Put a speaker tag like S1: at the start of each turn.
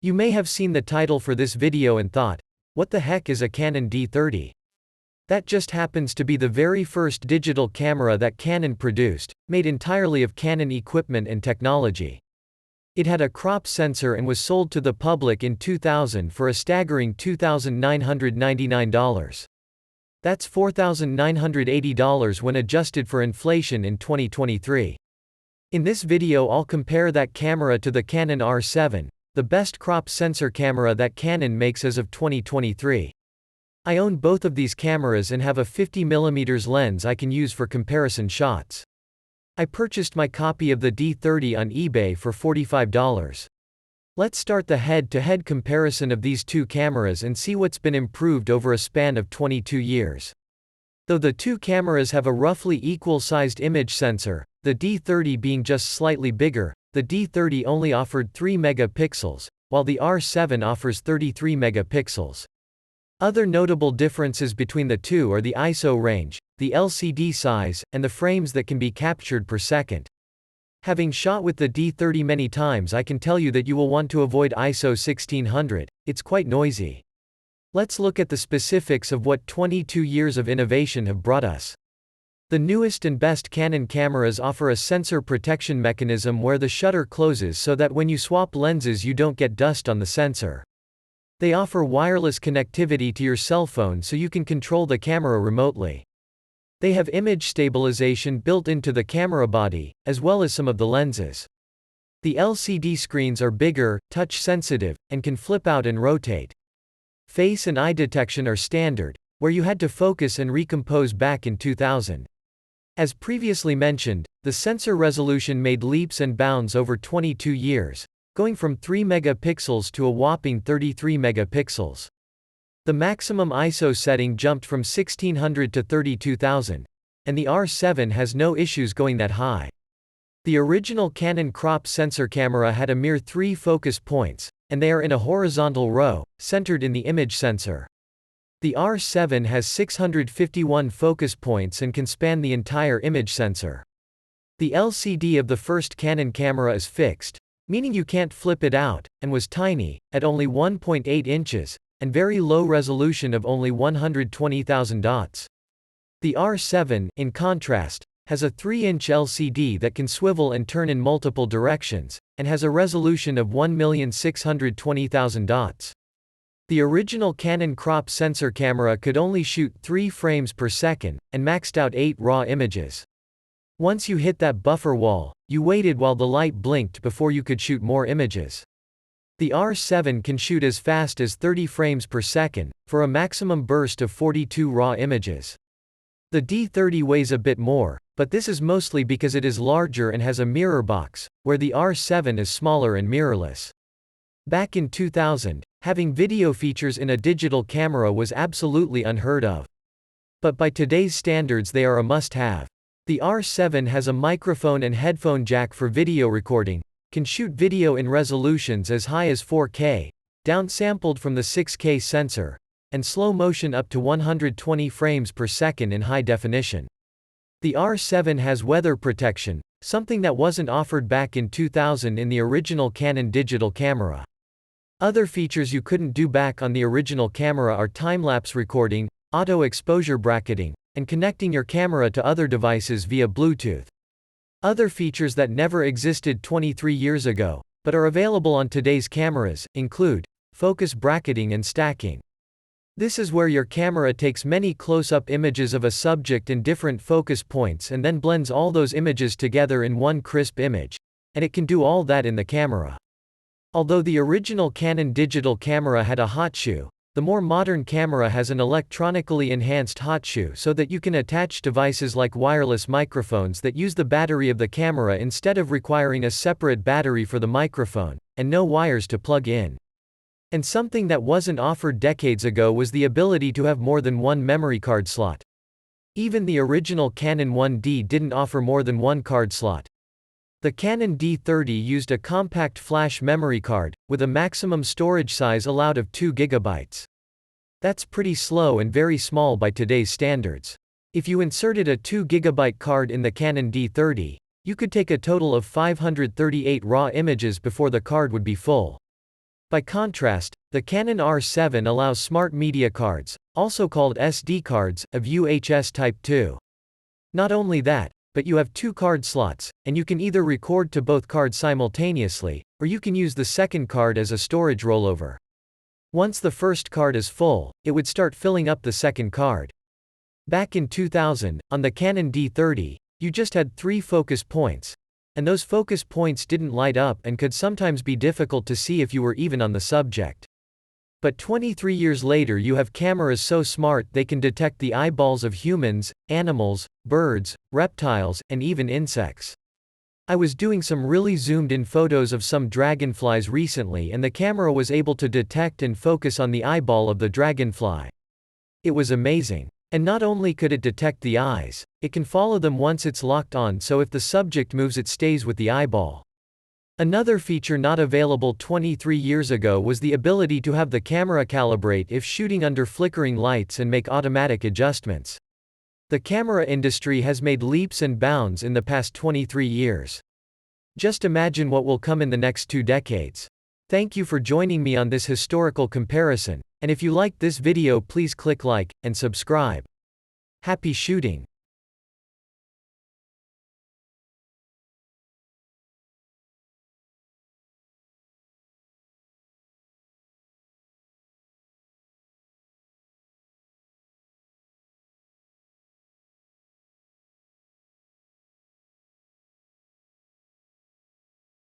S1: You may have seen the title for this video and thought, what the heck is a Canon D30? That just happens to be the very first digital camera that Canon produced, made entirely of Canon equipment and technology. It had a crop sensor and was sold to the public in 2000 for a staggering $2,999. That's $4,980 when adjusted for inflation in 2023. In this video I'll compare that camera to the Canon R7, the best crop sensor camera that Canon makes as of 2023. I own both of these cameras and have a 50mm lens I can use for comparison shots. I purchased my copy of the D30 on eBay for $45. Let's start the head-to-head comparison of these two cameras and see what's been improved over a span of 22 years. Though the two cameras have a roughly equal-sized image sensor, the D30 being just slightly bigger, the D30 only offered 3 megapixels, while the R7 offers 33 megapixels. Other notable differences between the two are the ISO range, the LCD size, and the frames that can be captured per second. Having shot with the D30 many times, I can tell you that you will want to avoid ISO 1600, it's quite noisy. Let's look at the specifics of what 22 years of innovation have brought us. The newest and best Canon cameras offer a sensor protection mechanism where the shutter closes so that when you swap lenses you don't get dust on the sensor. They offer wireless connectivity to your cell phone so you can control the camera remotely. They have image stabilization built into the camera body, as well as some of the lenses. The LCD screens are bigger, touch-sensitive, and can flip out and rotate. Face and eye detection are standard, where you had to focus and recompose back in 2000. As previously mentioned, the sensor resolution made leaps and bounds over 22 years, going from 3 megapixels to a whopping 33 megapixels. The maximum ISO setting jumped from 1600 to 32,000, and the R7 has no issues going that high. The original Canon crop sensor camera had a mere 3 focus points, and they are in a horizontal row, centered in the image sensor. The R7 has 651 focus points and can span the entire image sensor. The LCD of the first Canon camera is fixed, meaning you can't flip it out, and was tiny, at only 1.8 inches, and very low resolution of only 120,000 dots. The R7, in contrast, has a 3-inch LCD that can swivel and turn in multiple directions, and has a resolution of 1,620,000 dots. The original Canon crop sensor camera could only shoot 3 frames per second, and maxed out 8 raw images. Once you hit that buffer wall, you waited while the light blinked before you could shoot more images. The R7 can shoot as fast as 30 frames per second, for a maximum burst of 42 raw images. The D30 weighs a bit more, but this is mostly because it is larger and has a mirror box, where the R7 is smaller and mirrorless. Back in 2000, having video features in a digital camera was absolutely unheard of. But by today's standards they are a must-have. The R7 has a microphone and headphone jack for video recording, can shoot video in resolutions as high as 4K, downsampled from the 6K sensor, and slow motion up to 120 frames per second in high definition. The R7 has weather protection, something that wasn't offered back in 2000 in the original Canon digital camera. Other features you couldn't do back on the original camera are time-lapse recording, auto exposure bracketing, and connecting your camera to other devices via Bluetooth. Other features that never existed 23 years ago, but are available on today's cameras, include focus bracketing and stacking. This is where your camera takes many close-up images of a subject in different focus points and then blends all those images together in one crisp image, and it can do all that in the camera. Although the original Canon digital camera had a hot shoe, the more modern camera has an electronically enhanced hot shoe so that you can attach devices like wireless microphones that use the battery of the camera instead of requiring a separate battery for the microphone, and no wires to plug in. And something that wasn't offered decades ago was the ability to have more than one memory card slot. Even the original Canon 1D didn't offer more than one card slot. The Canon D30 used a compact flash memory card, with a maximum storage size allowed of 2 GB. That's pretty slow and very small by today's standards. If you inserted a 2 GB card in the Canon D30, you could take a total of 538 raw images before the card would be full. By contrast, the Canon R7 allows smart media cards, also called SD cards, of UHS Type 2. Not only that, but you have 2 card slots, and you can either record to both cards simultaneously, or you can use the second card as a storage rollover. Once the first card is full, it would start filling up the second card. Back in 2000, on the Canon D30, you just had 3 focus points. And those focus points didn't light up and could sometimes be difficult to see if you were even on the subject. But 23 years later you have cameras so smart they can detect the eyeballs of humans, animals, birds, reptiles, and even insects. I was doing some really zoomed-in photos of some dragonflies recently and the camera was able to detect and focus on the eyeball of the dragonfly. It was amazing. And not only could it detect the eyes, it can follow them once it's locked on, so if the subject moves it stays with the eyeball. Another feature not available 23 years ago was the ability to have the camera calibrate if shooting under flickering lights and make automatic adjustments. The camera industry has made leaps and bounds in the past 23 years. Just imagine what will come in the next 2 decades. Thank you for joining me on this historical comparison, and if you liked this video please click like, and subscribe. Happy shooting!